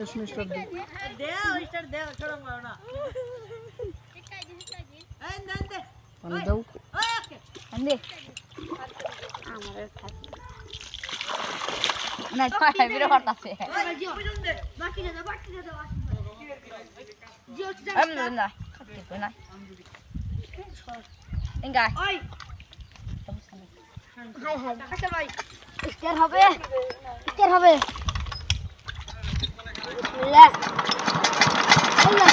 mister দে star দে ছোড়ো না এই দেন দে পানি দাও ওকে আন্দে আমারে খাচ্ছি না তো বিরো করতেছে বাকি দে না খাচ্ছি না এঙ্গা ওই হাই হাই আচ্ছা ভাই স্টার হবে বিসমিল্লাহ আল্লাহ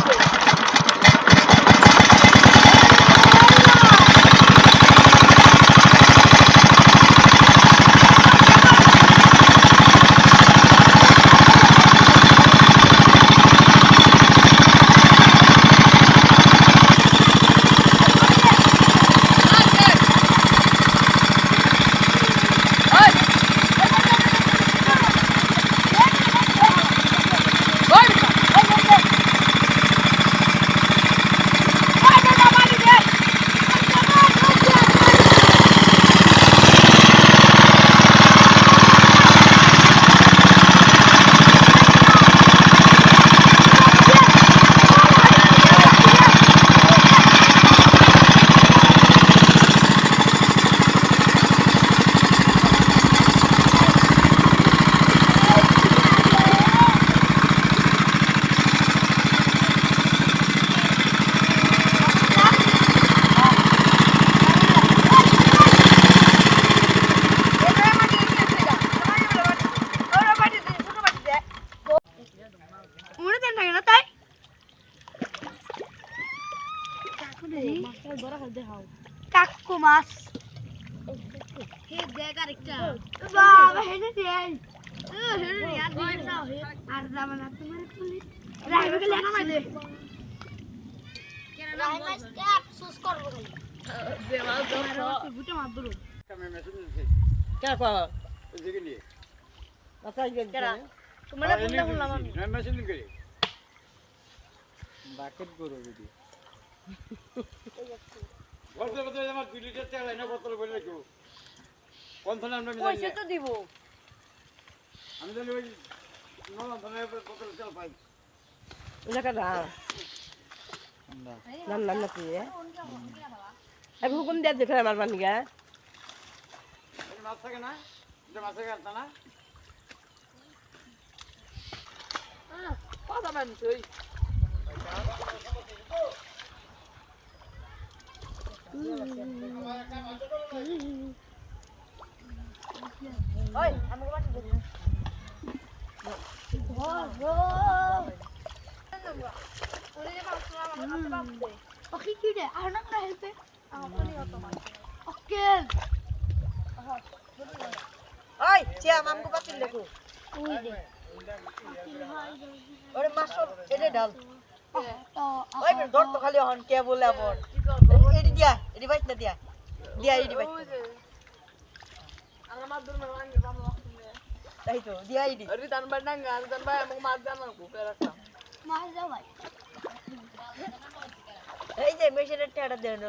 কাকু মাছ হে দেখ আরেকটা বাবা হেনে দেন হেনে আর দিন না হে আর দাম না তোমার পুলি রাইবে গেলে না দে রাই মাছ ট্যাপ সুস করব খালি দেওয়াল তো বুটে মার দরু কামে মেশিন দিছে কে কো এদিকে নিয়ে বাতাই গেল তোমার বললাম আমি মেশিন করে বাকেট করো দিদি বলতে বলতে আমার 2 লিটার তেল এনে বোতল ভরে রাখো কোন থানে আমরা মিলাই পয়সা তো দিব আমি জানি ওই নলা থানে বোতল তেল পাই এটা কাটা নাম নাম না তুই আমি হুকুম দিয়ে দেখে আমার বানি গা এই মাছ থাকে না এটা মাছ থাকে না কথা মান তুই ওই আমাকে বাটি দে ওকে কি দে আর না করে হেল্পে আপনি অত ওকে ওই চিয়া মামকো পাতিল দেখো ওই দে ওরে মাছ এটা ডাল তো ওই ধর তো খালি হন কে বলে আবার এডি দিয়া এডি বাইট না দিয়া দিয়া এডি বাইট আমার দূর না লাগে বাম তাই তো দিয়া এডি আরে দান বাই না দান বাই আমাকে মাছ দাও না বুকে রাখা মাছ দাও ভাই এই যে মেশিনের টেড়া দেন